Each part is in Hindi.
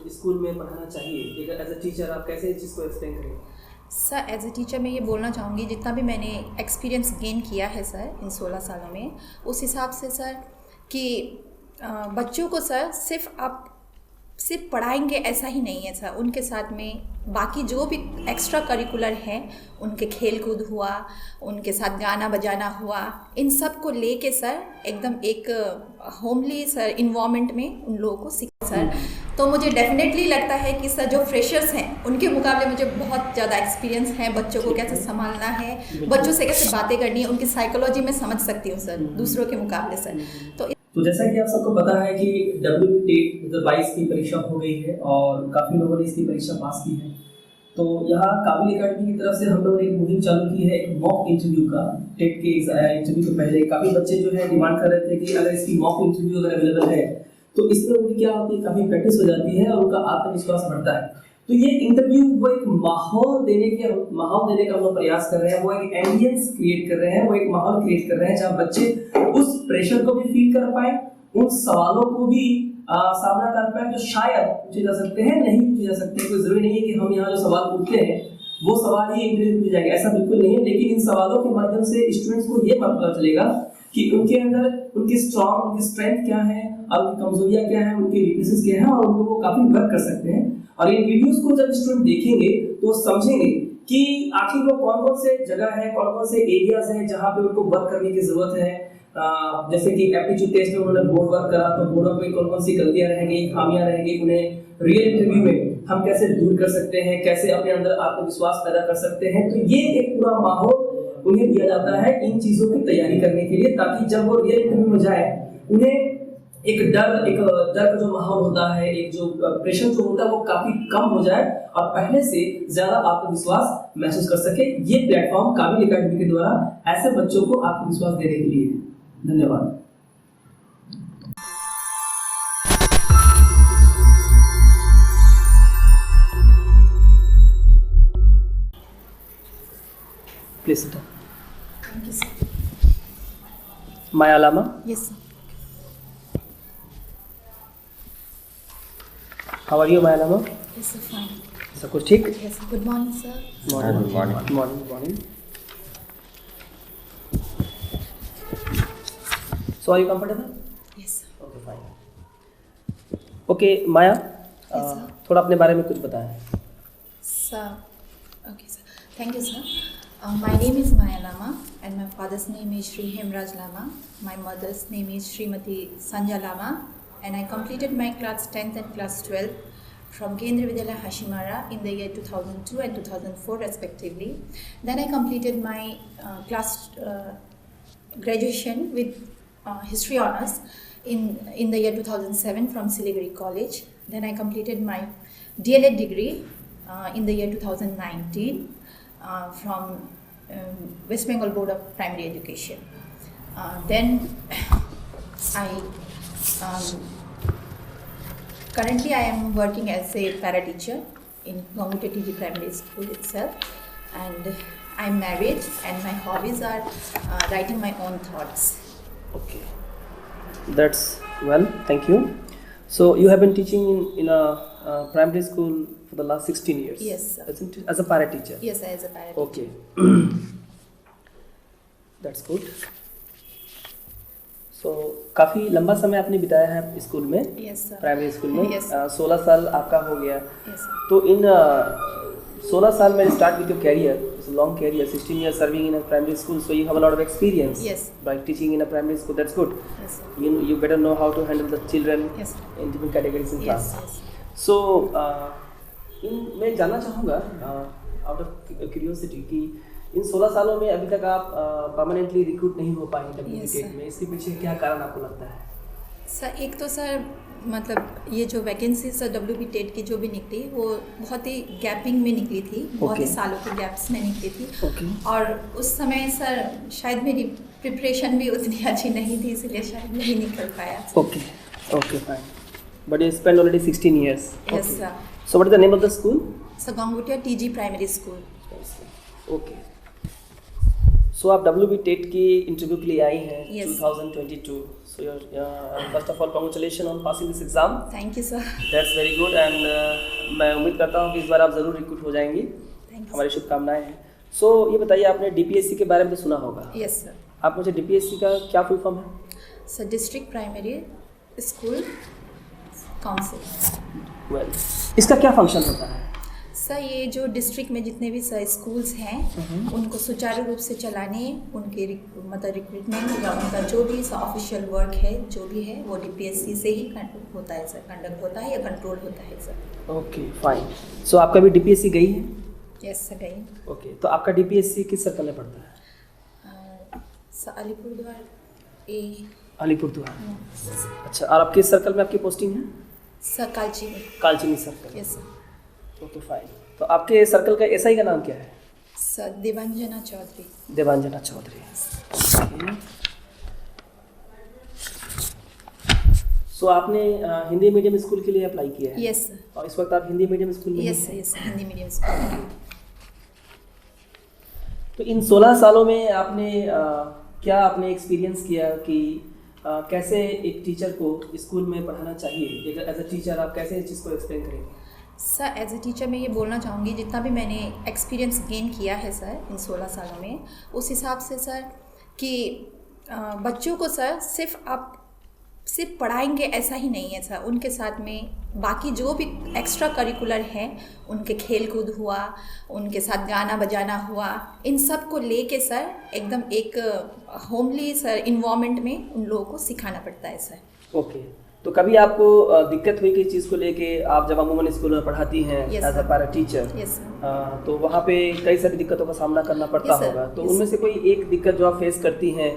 स्कूल में पढ़ाना चाहिए, एज अ टीचर आप कैसे इस चीज़ को एक्सप्लेन करेंगे? सर एज ए टीचर मैं ये बोलना चाहूँगी, जितना भी मैंने एक्सपीरियंस गेन किया है सर इन 16 सालों में, उस हिसाब से सर कि बच्चों को सर सिर्फ पढ़ाएंगे ऐसा ही नहीं है सर, उनके साथ में बाकी जो भी एक्स्ट्रा करिकुलर हैं, उनके खेल कूद हुआ, उनके साथ गाना बजाना हुआ, इन सब को लेके सर एकदम एक होमली सर इन्वायरमेंट में उन लोगों को सीखा सर। तो मुझे डेफिनेटली लगता है कि सर जो फ्रेशर्स हैं उनके मुकाबले मुझे बहुत ज़्यादा एक्सपीरियंस है, बच्चों को कैसे संभालना है, बच्चों से कैसे बातें करनी है, उनकी साइकोलॉजी में समझ सकती हूँ सर दूसरों के मुकाबले सर। तो जैसा कि आप सबको पता है कि WTET 2022 की परीक्षा हो गई है और काफ़ी लोगों ने इसकी परीक्षा पास की है। तो यहाँ काबिल अकेडमी की तरफ से हम लोगों ने एक मुहिम चालू की है, एक मॉक इंटरव्यू का। टेट के इंटरव्यू से पहले काफ़ी बच्चे जो है डिमांड कर रहे थे कि अगर इसकी मॉक इंटरव्यू अगर अवेलेबल है तो इसमें उनकी क्या होती है, काफ़ी प्रैक्टिस हो जाती है और उनका आत्मविश्वास बढ़ता है। तो ये इंटरव्यू वो एक माहौल देने का हम लोग प्रयास कर रहे हैं, वो एक एम्बियंस क्रिएट कर रहे हैं, वो एक माहौल क्रिएट कर रहे हैं जहाँ बच्चे उस प्रेशर को भी फील कर पाए, उन सवालों को भी सामना कर पाए जो शायद पूछे जा सकते हैं, नहीं पूछे जा सकते। कोई जरूरी नहीं है कि हम यहाँ जो सवाल पूछते हैं वो सवाल ही इंटरव्यू में पूछे जाएंगे, ऐसा बिल्कुल नहीं है। लेकिन इन सवालों के माध्यम से स्टूडेंट्स को ये पता चलेगा कि उनके अंदर उनकी स्ट्रेंथ क्या है और उनकी कमजोरियां क्या है, उनके वीकनेसेस क्या है, और उनको वो काफी वर्क कर सकते हैं। और इन वीडियोस को जब स्टूडेंट देखेंगे तो समझेंगे कि आखिर वो कौन कौन से जगह है, कौन कौन से एरियाज हैं जहाँ पे उनको वर्क करने की जरूरत है। जैसे कि एप्टीट्यूड टेस्ट में उन्होंने बोर्ड वर्क करा, तो बोर्डों पे कौन कौन सी गलतियां रहेंगी, खामियां रहेंगी, उन्हें रियल इंटरव्यू में हम कैसे दूर कर सकते हैं, कैसे अपने अंदर आत्मविश्वास पैदा कर सकते हैं। तो ये एक पूरा माहौल उन्हें दिया जाता है इन चीजों की तैयारी करने के लिए, ताकि जब वो रियल इंटरव्यू में जाए उन्हें एक डर का जो माहौल होता है, एक जो प्रेशर जो होता है वो काफी कम हो जाए और पहले से ज्यादा आत्मविश्वास महसूस कर सके। ये प्लेटफॉर्म काबिल अकेडमी के द्वारा ऐसे बच्चों को आत्मविश्वास देने के लिए है। धन्यवाद। Please sit down. Thank you, sir. Maya Lama. Yes, sir. How are you, Maya Lama? Yes, sir, fine. सब कुछ ठीक? Yes, sir. Good morning, sir. Morning. So are you comfortable? Yes, sir. Okay, fine. Okay, Maya. Yes, sir. थोड़ा अपने बारे में कुछ बताएं. Sir. Okay, sir. Thank you, sir. My name is Maya Lama and my father's name is Shri Hemraj Lama. My mother's name is Srimati Sanja Lama, and I completed my class 10th and class 12th from Kendriya Vidyalaya Hashimara in the year 2002 and 2004 respectively. Then I completed my graduation with history honors in the year 2007 from Siliguri College. Then I completed my DLED degree in the year 2019 from West Bengal Board of Primary Education. Then currently I am working as a para teacher in Gangutya TG Primary School itself, and I'm married and my hobbies are writing my own thoughts. Okay, that's well. Thank you. So you have been teaching in a primary school for the last 16 years. Yes, sir. Isn't it? As a para teacher. Yes, sir, as a para teacher. Okay. That's good. So काफ़ी लंबा समय आपने बिताया है स्कूल में. Yes, sir. प्राइमरी स्कूल में. Yes, sir. 16 साल आपका हो गया. Yes, sir. तो इन 16 साल में start with your career. It's a long career. 16 years serving in a primary school, so you have a lot of experience. Yes. By teaching in a primary school, that's good. Yes, sir. You better know how to handle the children. Yes, sir. in different categories in Yes, class. yes. So मैं जानना चाहूँगा आउट ऑफ क्यूरियोसिटी कि इन 16 सालों में अभी तक आप परमानेंटली रिक्रूट नहीं हो पाए WTET में, इसके पीछे क्या कारण आपको लगता है? सर एक तो सर मतलब ये जो वैकेंसी सर WTET की जो भी निकली वो बहुत ही गैपिंग में निकली थी, बहुत ही सालों के गैप्स में निकली थी। और उस समय सर शायद मेरी प्रिपरेशन भी उतनी अच्छी नहीं थी, इसलिए शायद नहीं निकल पाया। Okay, fine. But you spent already 16 years. Yes, sir. So what is the name of the school? Sir, Gangutya TG Primary School. Okay. सो आप WB टेट की इंटरव्यू के लिए आई हैं Yes. 2022. So first of all congratulations on passing this exam. Thank you sir. That's very good and मैं उम्मीद करता हूँ कि इस बार आप ज़रूर रिक्रूट हो जाएंगी। Thank you. हमारी शुभकामनाएं हैं। सो ये बताइए, आपने DPSC के बारे में तो सुना होगा। Yes sir. आप मुझे DPSC का क्या फुल फॉर्म है? Sir district primary school council. Well, इसका क्या फंक्शन होता है? सर ये जो डिस्ट्रिक्ट में जितने भी सर स्कूल्स हैं उनको सुचारू रूप से चलाने, उनके मतलब रिक्रूटमेंट या उनका जो भी ऑफिशियल वर्क है जो भी है वो DPSC से ही होता है सर, कंडक्ट होता है या कंट्रोल होता है सर। Okay fine. सो आपका भी DPSC गई है? यस सर गई। ओके, तो आपका DPSC किस सर्कल में पड़ता है? सर अलीपुरद्वार ए। अलीपुरद्वार। अच्छा, और आप किस सर्कल में आपकी पोस्टिंग है? सर कालची में। Kalchini circle. Yes sir. Okay fine. तो आपके सर्कल का SI का नाम क्या है? सर देवांजना चौधरी। देवांजना चौधरी। सो आपने हिंदी मीडियम स्कूल के लिए अप्लाई किया है? Yes sir. और इस वक्त आप हिंदी मीडियम स्कूल में? Yes sir, yes Hindi medium school. तो इन 16 सालों में आपने क्या आपने एक्सपीरियंस किया कि कैसे एक टीचर को स्कूल में पढ़ाना चाहिए? एज अ टीचर आप कैसे इस चीज़ को एक्सप्लेन करेंगे? सर एज ए टीचर मैं ये बोलना चाहूँगी, जितना भी मैंने एक्सपीरियंस गेन किया है सर इन 16 सालों में, उस हिसाब से सर कि बच्चों को सर सिर्फ पढ़ाएंगे ऐसा ही नहीं है सर, उनके साथ में बाकी जो भी एक्स्ट्रा करिकुलर हैं, उनके खेल कूद हुआ, उनके साथ गाना बजाना हुआ, इन सब को लेके सर एकदम एक होमली सर इन्वायरमेंट में उन लोगों को सिखाना पड़ता है सर। ओके, तो कभी आपको दिक्कत हुई किस चीज़ को लेके? आप जब अमूमन स्कूल में पढ़ाती हैं एज अ पैरा टीचर, तो वहाँ पे कई सारी दिक्कतों का सामना करना पड़ता होगा, तो उनमें से कोई एक दिक्कत जो आप फेस करती हैं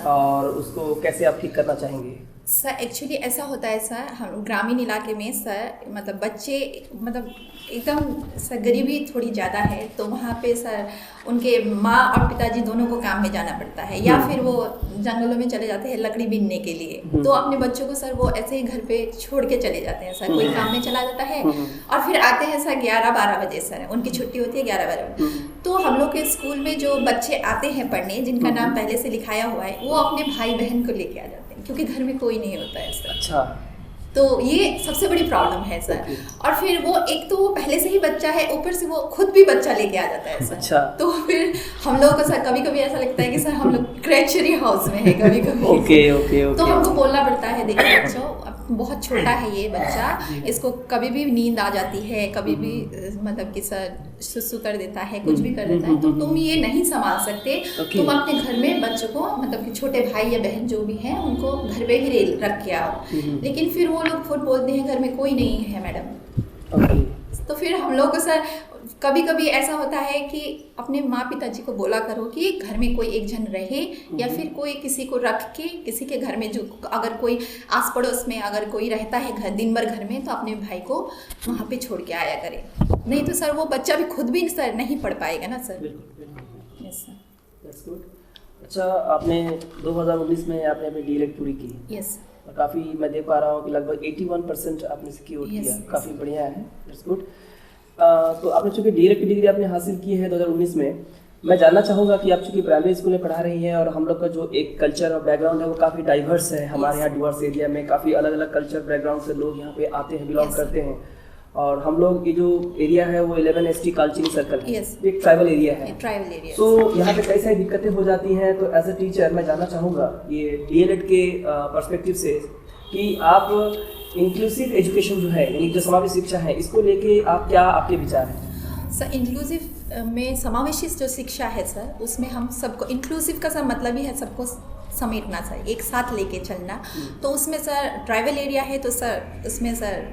और उसको कैसे आप ठीक करना चाहेंगे? सर एक्चुअली ऐसा होता है सर, हम ग्रामीण इलाके में सर मतलब बच्चे मतलब एकदम सर गरीबी थोड़ी ज़्यादा है, तो वहाँ पे सर उनके माँ और पिताजी दोनों को काम में जाना पड़ता है, या फिर वो जंगलों में चले जाते हैं लकड़ी बीनने के लिए, तो अपने बच्चों को सर वो ऐसे ही घर पे छोड़ के चले जाते हैं सर, कोई काम में चला जाता है और फिर आते हैं सर 11-12 बजे, सर उनकी छुट्टी होती है 11-12 बजे। तो हम लोग के स्कूल में जो बच्चे आते हैं पढ़ने, जिनका नाम पहले से लिखाया हुआ है, वो अपने भाई बहन को लेके आ जाते हैं क्योंकि घर में कोई नहीं होता है सर। अच्छा, तो ये सबसे बड़ी प्रॉब्लम है सर। और फिर वो एक तो वो पहले से ही बच्चा है, ऊपर से वो खुद भी बच्चा लेके आ जाता है सर। अच्छा। तो फिर हम लोग को सर कभी कभी ऐसा लगता है कि सर हम लोग क्रैचरी हाउस में है कभी कभी। ओके। तो हमको बोलना पड़ता है, देखिए बच्चों बहुत छोटा है ये बच्चा, इसको कभी भी नींद आ जाती है, कभी भी मतलब कि सर सुसु कर देता है, कुछ भी कर देता है, तो तुम ये नहीं संभाल सकते, तुम अपने घर में बच्चों को मतलब कि छोटे भाई या बहन जो भी हैं उनको घर पे ही रख के आओ। लेकिन फिर वो लोग खुद बोलते हैं घर में कोई नहीं है मैडम। तो फिर हम लोग को सर कभी कभी ऐसा होता है कि अपने माँ पिताजी को बोला करो कि घर में कोई एक जन रहे, या फिर कोई किसी को रख के किसी के घर में, जो अगर कोई आस पड़ोस में अगर कोई रहता है घर दिन भर घर में, तो अपने भाई को वहाँ पे छोड़ के आया करे, नहीं तो सर वो बच्चा भी खुद भी सर नहीं पढ़ पाएगा ना sir. Yes sir. That's good. अच्छा, आपने 2019 में आपने अपनी DLED पूरी की? यस। और काफ़ी मैं देख पा रहा हूँ कि लगभग 81% आपने सिक्योर किया, काफ़ी बढ़िया है, दैट्स गुड। तो आपने चूँकि DLED की डिग्री आपने हासिल की है 2019 में, मैं जानना चाहूँगा कि आप चूँकि प्राइमरी स्कूल में पढ़ा रही हैं और हम लोग का जो एक कल्चर और बैकग्राउंड है वो काफ़ी डाइवर्स है, हमारे यहाँ डुवर्स एरिया में काफ़ी अलग अलग कल्चर बैकग्राउंड से लोग यहाँ पे आते हैं, बिलोंग करते हैं, और हम लोग ये जो एरिया है वो 11 ST कालचिनी सर्कल है, एक ट्राइबल एरिया है। Tribal area. तो यहाँ पे कई सारी दिक्कतें हो जाती हैं, तो एज अ टीचर मैं जानना चाहूँगा ये DLED के पर्सपेक्टिव से कि आप इंक्लूसिव एजुकेशन जो है, यानी जो समावेशी शिक्षा है, इसको लेके आप क्या आपके विचार हैं? सर इंक्लूसिव में समावेशी जो शिक्षा है सर, उसमें हम सबको, इंक्लूसिव का सर मतलब ही है सबको समेटना सर, एक साथ लेके चलना। तो उसमें सर ट्राइबल एरिया है तो सर उसमें सर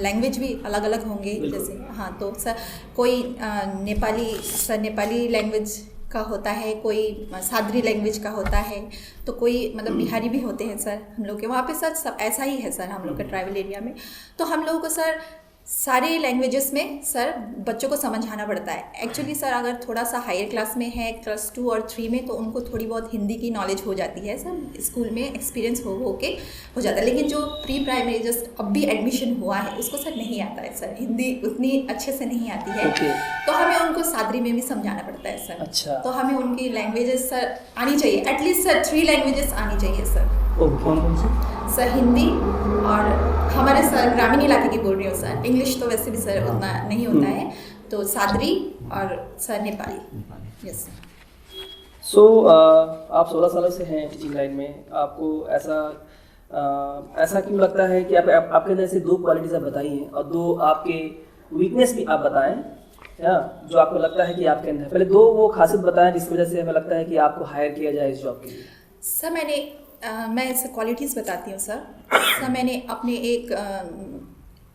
लैंग्वेज भी अलग अलग होंगे, जैसे हाँ तो सर कोई नेपाली लैंग्वेज का होता है, कोई सादरी लैंग्वेज का होता है, तो कोई मतलब बिहारी भी होते हैं सर हम लोग के वहाँ पे सर सब ऐसा ही है सर हम लोग के ट्राइबल एरिया में। तो हम लोगों को सर सारे लैंग्वेजेस में सर बच्चों को समझाना पड़ता है। एक्चुअली सर अगर थोड़ा सा हायर क्लास में है, क्लास 2 और 3 में, तो उनको थोड़ी बहुत हिंदी की नॉलेज हो जाती है सर, स्कूल में एक्सपीरियंस हो के हो जाता है। लेकिन जो प्री प्राइमरी जस्ट अब भी एडमिशन हुआ है उसको सर नहीं आता है सर, हिंदी उतनी अच्छे से नहीं आती है। तो हमें उनको सादरी में भी समझाना पड़ता है सर। अच्छा। तो हमें उनकी लैंग्वेजेस सर आनी चाहिए, एटलीस्ट सर 3 लैंग्वेजेस आनी चाहिए सर। कौन कौन से? सर हिंदी, और हमारे सर ग्रामीण इलाके की बोल रही हूँ सर, इंग्लिश तो वैसे भी सर उतना नहीं होता है, तो सादरी और sir Nepali. Yes sir. So आप 16 सालों से हैं टीचिंग लाइन में, आपको ऐसा क्यों लगता है कि आपके अंदर से 2 क्वालिटीज आप बताई हैं और 2 आपके वीकनेस भी आप बताएं, जो आपको लगता है कि आपके अंदर, पहले 2 वो खासियत बताएं जिस वजह से हमें लगता है कि आपको हायर किया जाए इस जॉब के लिए। सर मैं ऐसे क्वालिटीज़ बताती हूँ सर। मैंने अपने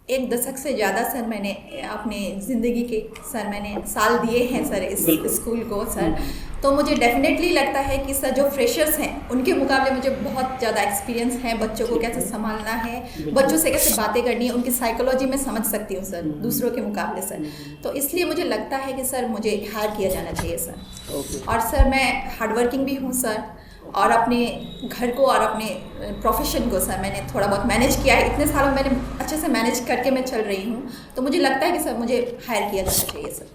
एक दशक से ज़्यादा सर मैंने अपने ज़िंदगी के सर मैंने साल दिए हैं सर इस स्कूल को सर। तो मुझे डेफिनेटली लगता है कि सर जो फ्रेशर्स हैं उनके मुकाबले मुझे बहुत ज़्यादा एक्सपीरियंस है, बच्चों को कैसे संभालना है, बच्चों से कैसे बातें करनी है, उनकी साइकोलॉजी में समझ सकती हूँ सर दूसरों के मुकाबले सर। तो इसलिए मुझे लगता है कि सर मुझे हायर किया जाना चाहिए सर। और सर मैं हार्डवर्किंग भी हूँ सर, और अपने घर को और अपने प्रोफेशन को सर मैंने थोड़ा बहुत मैनेज किया है, इतने सालों मैंने अच्छे से मैनेज करके मैं चल रही हूँ। तो मुझे लगता है कि सर मुझे हायर किया जाना चाहिए सर।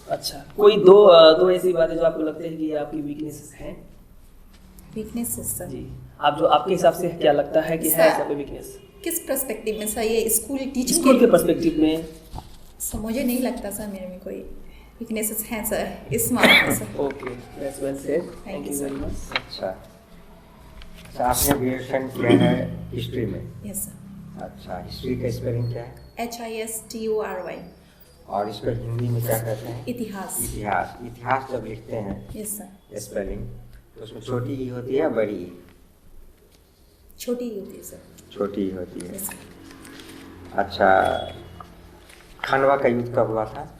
अच्छा, कोई दो ऐसी बातें जो आपको लगते हैं कि ये आपकी वीकनेसेस हैं? वीकनेसेस सर जी, आप जो आपके हिसाब से क्या लगता है कि है सब वीकनेस? किस पर्सपेक्टिव में सर? ये टीचिंग के पर्सपेक्टिव में? सर मुझे नहीं लगता सर मेरे में कोई वीकनेसेस हैं सर इस मामले में sir. Okay, that's well said, thank you very much. अच्छा, आपने ग्रेजुएशन किया है हिस्ट्री में? Yes sir. अच्छा, हिस्ट्री का स्पेलिंग क्या है? HISTORY। और इसको हिंदी में क्या कहते हैं? इतिहास। इतिहास जब लिखते हैं यस सर स्पेलिंग, तो उसमें छोटी ही होती है या बड़ी ही? छोटी ही होती है सर। छोटी ही होती है। Yes sir. अच्छा, खानवा का युद्ध कब हुआ था?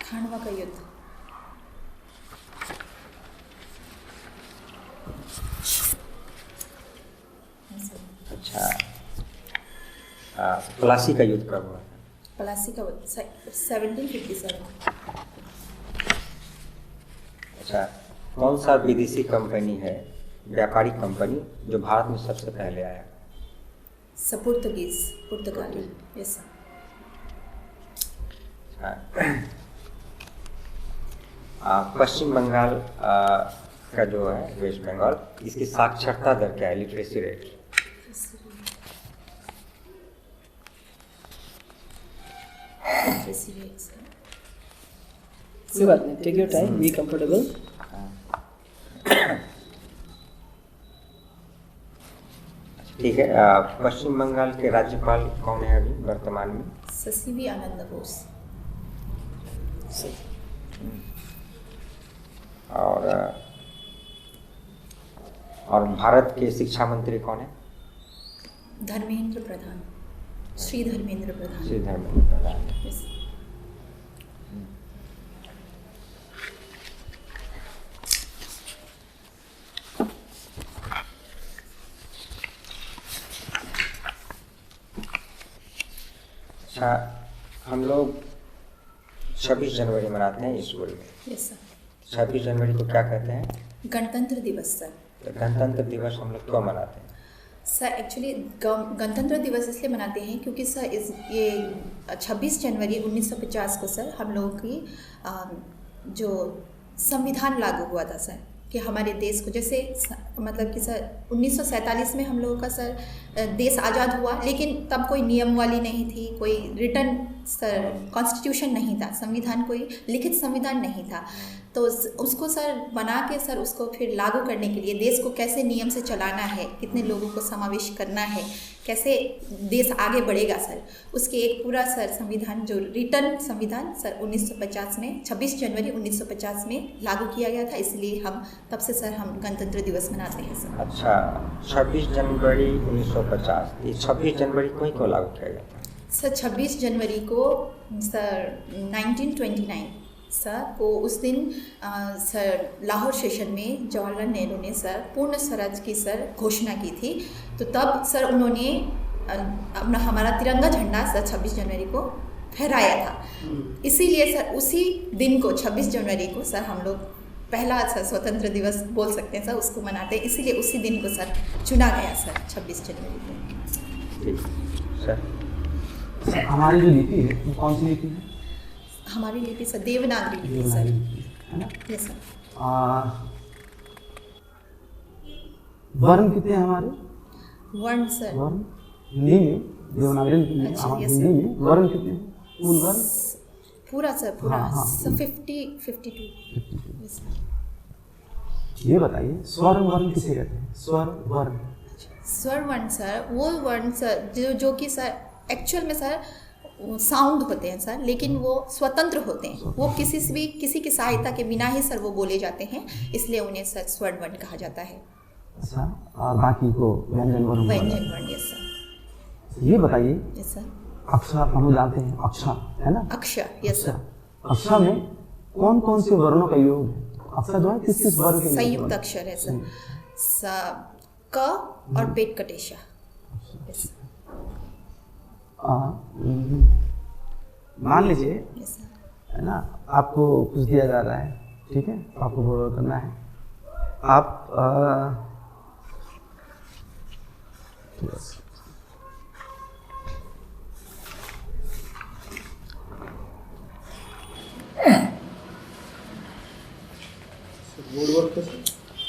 खानवा का युद्ध अच्छा, प्लासी का युद्ध कब हुआ था? प्लासी का 1757। अच्छा, कौन सा विदेशी कंपनी है, व्यापारिक कंपनी, जो भारत में सबसे पहले आया? पुर्तगाली। Yes sir. पश्चिम बंगाल का जो है वेस्ट बंगाल, इसकी साक्षरता दर क्या है, लिटरेसी रेट? कोई बात नहीं, take your time, be comfortable. ठीक है, पश्चिम बंगाल के राज्यपाल कौन है अभी वर्तमान में? शशि आनंद बोस। और भारत के शिक्षा मंत्री कौन है? धर्मेंद्र प्रधान, श्री धर्मेंद्र प्रधान। श्री धर्मेंद्र प्रधान। Yes. अच्छा, हम लोग 26 जनवरी मनाते हैं स्कूल में। Yes sir. 26 जनवरी को क्या कहते हैं? गणतंत्र दिवस सर। तो गणतंत्र दिवस हम लोग क्यों मनाते हैं? सर एक्चुअली गणतंत्र दिवस इसलिए मनाते हैं क्योंकि सर ये 26 जनवरी 1950 को सर हम लोगों की जो संविधान लागू हुआ था सर, कि हमारे देश को जैसे मतलब कि सर 1947 में हम लोगों का सर देश आज़ाद हुआ, लेकिन तब कोई नियमावली नहीं थी, कोई रिटर्न सर कॉन्स्टिट्यूशन नहीं था, संविधान कोई लिखित संविधान नहीं था। तो उसको सर बना के सर उसको फिर लागू करने के लिए देश को कैसे नियम से चलाना है, कितने लोगों को समावेश करना है, कैसे देश आगे बढ़ेगा सर, उसके एक पूरा सर संविधान जो रिटर्न संविधान सर 1950 में 26 जनवरी 1950 में लागू किया गया था, इसलिए हम तब से सर हम गणतंत्र दिवस मनाते हैं सर। अच्छा, 26 जनवरी 1950, ये 26 जनवरी को ही क्यों लागू किया गया था? सर 26 जनवरी को सर 1929 सर को उस दिन सर लाहौर सेशन में जवाहरलाल नेहरू ने सर पूर्ण स्वराज की सर घोषणा की थी। तो तब सर उन्होंने अपना हमारा तिरंगा झंडा सर 26 जनवरी को फहराया था। इसीलिए सर उसी दिन को 26 जनवरी को सर हम लोग पहला सर स्वतंत्र दिवस बोल सकते हैं सर, उसको मनाते हैं। इसीलिए उसी दिन को सर चुना गया सर 26 जनवरी को। सर हमारी जो लिपि है वो कौन सी लिपि है? हमारी लिपि सर देवनागरी लिपि सर, है ना? Yes sir. वर्ण कितने हैं हमारे? वर्ण सर वर्ण हिंदी में देवनागरी लिपि में अच्छा, yes, हिंदी में वर्ण कितने हैं? कुल वर्ण पूरा सर पूरा हाँ, 52 यस सर। ये बताइए स्वर वर्ण किसे कहते हैं? स्वर वर्ण स्वर वर्ण सर वो वर्ण सर जो कि सर एक्चुअल में सर साउंड होते हैं सर, लेकिन वो स्वतंत्र होते हैं। वो किसी की सहायता के बिना ही सर वो बोले जाते हैं, इसलिए उन्हें सर स्वर वर्ण कहा जाता है। अच्छा, और बाकी को व्यंजन वर्ण व्यंजन वर्ण यस सर। ये बताइए यस सर। अक्षर हम लोग जानते हैं, अक्षर है ना? अक्षर यस सर। अक्षर में कौन कौन से वर्णों का योग है? अक्षर जो है किस किस वर्ण के संयुक्त अक्षर है सर, स क और पेट कटेशा। यस मान लीजिए यस सर। है ना, आपको कुछ दिया जा रहा है, ठीक है, आपको बोल करना है। आप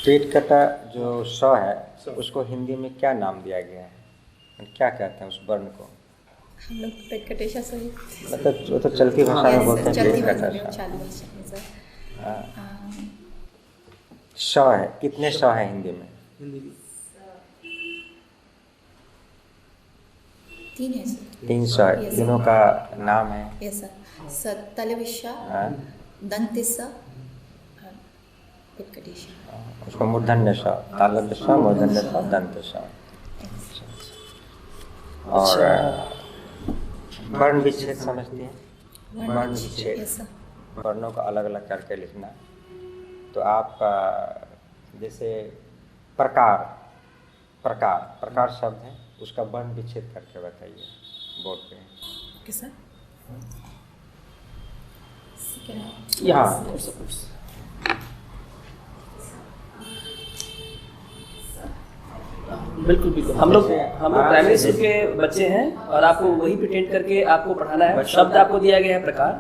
पेट कटा जो स है उसको हिंदी में क्या नाम दिया गया है? क्या कहते हैं उस वर्ण को? हम लोग पेट कटेशा सही मतलब वो तो चलती भाषा में बोलते हैं चलती पेट भाषा में कटा चालू भाषा में सर। स है, कितने स है हिंदी में? 3 है सर। 3 स है। Yes, तीनों का नाम है? Yes sir. तलविशा, हाँ? दंतिसा, पेट कटेशा। उसको मूर्धन्य स, तालव्य स, मूर्धन्य स, दंत स। और वर्ण विच्छेद समझती हैं? वर्ण विच्छेद, यस सर। वर्णों को अलग अलग करके लिखना। तो आप जैसे प्रकार शब्द है, उसका वर्ण विच्छेद करके बताइए बोर्ड पे। Okay sir. यहाँ बिल्कुल बिल्कुल हम लोग प्राइमरी स्कूल के बच्चे हैं और आपको वही प्रिटेंड करके आपको पढ़ाना है। शब्द आपको दिया गया है प्रकार,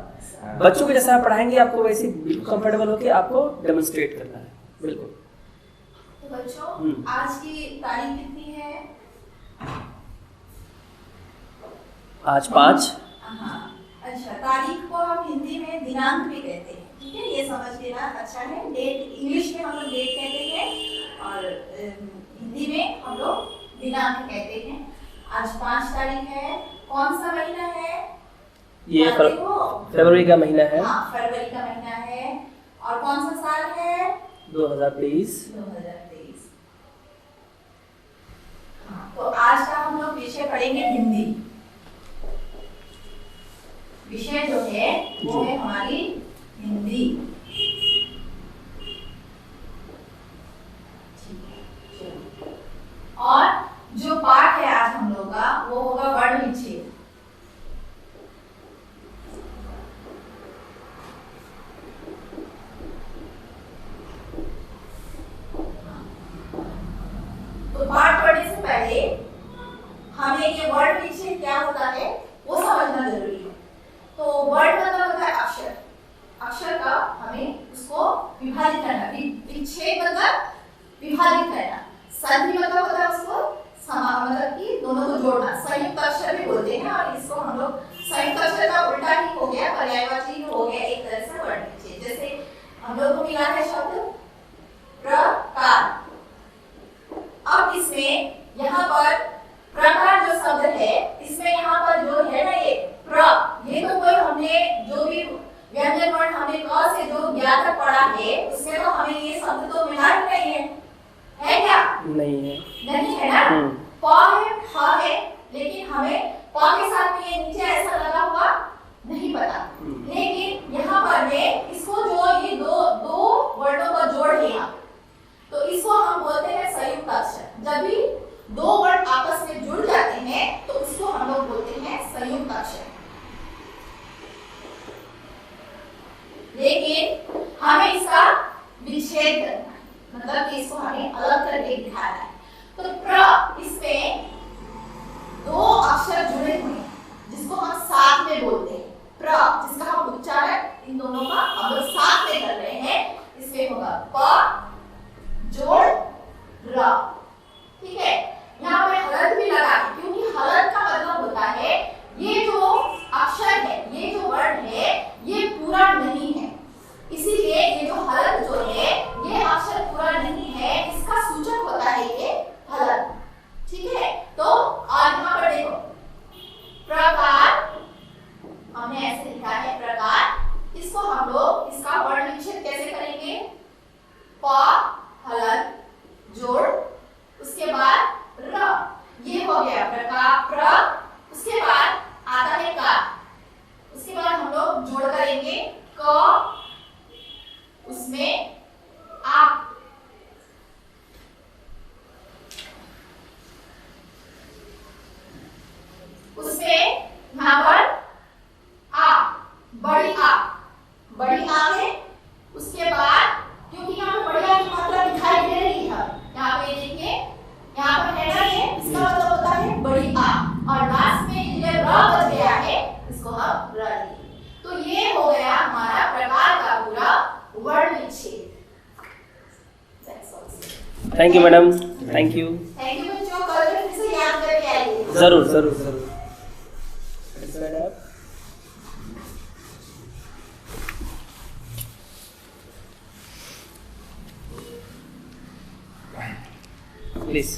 बच्चों को जैसा आप पढ़ाएंगे आपको वैसे बिल्कुल कंफर्टेबल होकर आपको डेमोन्स्ट्रेट करना है। बिल्कुल। तो बच्चों आज की तारीख कितनी है? आज 5। हाँ, अच्छा, तारीख को हम हिंदी में दिनांक भी कहते हैं, ठीक है, ये समझ लेना अच्छा है। डेट इंग्लिश में हम लोग डेट कहते हैं और हिंदी में हम लोग दिनांक कहते हैं। आज 5 तारीख है। कौन सा महीना है? ये फरवरी का महीना है। हाँ, फरवरी का महीना है। और कौन सा साल है? 2023। तो आज का हम लोग विषय पढ़ेंगे हिंदी। विषय जो है वो है हमारी हिंदी। और जो पाठ है आज हम लोग का वो होगा वर्ण विच्छेद। तो पाठ पढ़ने से पहले हमें ये वर्ण विच्छेद क्या होता है वो समझना जरूरी है। तो वर्ण मतलब होता है अक्षर। अक्षर का हमें उसको विभाजित करना, विच्छेद मतलब विभाजित करना। संधि मतलब होता है उसको मतलब कि दोनों को जोड़ना। संयुक्त अक्षर भी बोलते हैं और इसको हम लोग संयुक्त अक्षर का उल्टा ही हो गया, पर्यायवाची हो गया एक तरह से वर्ण विच्छेद। जैसे हम लोग को मिला है शब्द प्रकार। अब इसमें यहाँ पर प्रकार जो शब्द है इसमें यहाँ पर जो है ना ये तो कोई हमने जो भी व्यंजन वर्ण हमने क से जो ज्ञात तक पढ़ा है उसमें तो हमें ये शब्द तो मिला ही नहीं है क्या? नहीं है ना। प है, फ है, लेकिन हमें प के साथ में ये नीचे ऐसा लगा हुआ नहीं पता। लेकिन यहाँ पर मैं इसको जो ये दो वर्णों का जोड़ लिया तो इसको हम बोलते हैं संयुक्त अक्षर। जब भी दो वर्ण आपस में जुड़ जाते हैं तो हमें इसका विच्छेद करना है, मतलब कि इसको हमें अलग करके दिखाना है। तो प्र इसमें दो अक्षर जुड़े हुए हैं जिसको हम साथ में बोलते हैं। प्र जिसका हम उच्चारण इन दोनों का हम लोग साथ में कर रहे हैं, इसमें होगा प जोड़ र। ठीक है, यहाँ पे हलंत भी लगा है क्योंकि हलंत का मतलब होता है ये जो अक्षर है, ये जो वर्ण है, ये पूरा नहीं है, इसीलिए ये जो हलंत जो है ये अक्षर पूरा नहीं है, इसका सूचक होता है ये हलंत। ठीक है, तो और यहाँ पर देखो प्रकार हमने ऐसे लिखा है प्रकार, इसको हम लोग इसका वर्ण विच्छेद कैसे करेंगे? प हलंत जोड़ उसके बाद र, ये हो गया प्रकार प्र, उसके बाद आता है का, उसके बाद हम लोग जोड़ करेंगे क, उसमें आ, उसमें यहाँ पर आ, बड़ी आ है, उसके बाद क्योंकि यहाँ पे बड़ी आ की मात्रा दिखाई दे रही है, यहाँ पे देखिए यहाँ पर है ना ये, इसका मतलब होता है बड़ी आ, और लास्ट में ये र बच गया है, इसको हम र लिखेंगे। तो ये हो गया हमारा प्रकार का पूरा वर्ण विच्छेद। Thank you madam, thank you. Thank you बच्चों, कल फिर से याद करके आइए। जरूर जरूर जरूर। प्लीज।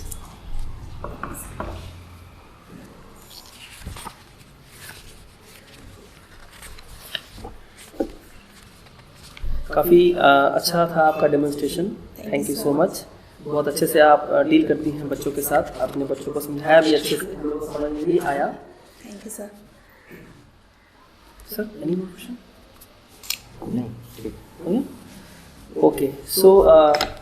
काफ़ी अच्छा था आपका demonstration, thank you so much. बहुत अच्छे से आप डील करती हैं बच्चों के साथ, अपने बच्चों को समझाया भी अच्छे से, हम लोग को समझ में भी आया। Thank you sir. Sir any more question? नहीं, ठीक। Okay, so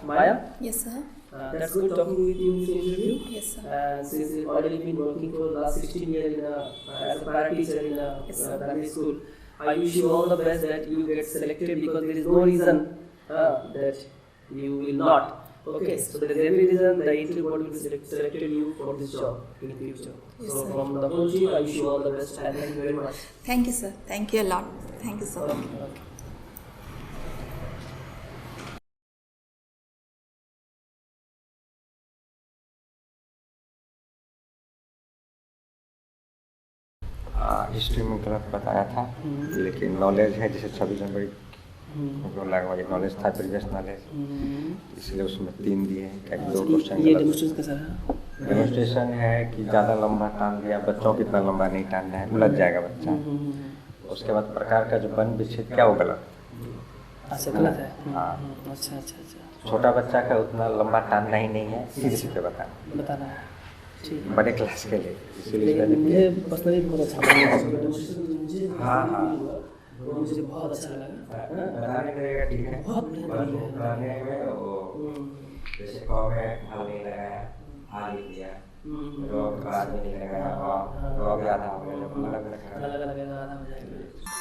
Maya, yes sir. that's good talking with you in this interview. Yes, sir. And since you've already been working for the last 16 years as a para teacher in a Yes, sir. primary school, I wish you all the best that you get selected, because there is no reason that you will not. Okay, so there is every reason the interview board will be selected you for this job in future. Yes, So sir. from the whole team, I wish you all the best and thank you very much. Thank you sir. Thank you a lot. Thank you so much. Okay. History में गलत बताया था, लेकिन नॉलेज है, जैसे 26 जनवरी को लगभग नॉलेज था, प्रीवियस नॉलेज, इसलिए उसमें 3 दिए हैं। क्या 2 क्वेश्चन ये डेमोन्स्ट्रेशन कैसा रहा? डेमोन्स्ट्रेशन है कि ज़्यादा लंबा टान दिया, बच्चों को इतना लंबा नहीं टानना है, उलझ जाएगा बच्चा। उसके बाद प्रकार का जो वर्ण विच्छेद क्या वो गलत, अच्छा गलत है। हाँ। अच्छा अच्छा अच्छा, छोटा बच्चा का उतना लंबा टानना ही नहीं है, सीधे सीधे बताना, बताना है। ठीक है, बड़े क्लास के लिए, इसीलिए मुझे पर्सनली बहुत अच्छा लगा। हाँ हाँ मुझे बहुत अच्छा लगा। बताने का रहेगा, ठीक है। बहुत बेहतरीन है। बताने में वो जैसे कॉम है, हाल नहीं लगाया, हाल ही दिया, रोग बाद में नहीं लगाया, रोग याद आ गया, अलग अलग अलग अलग आधा हो जाएगा।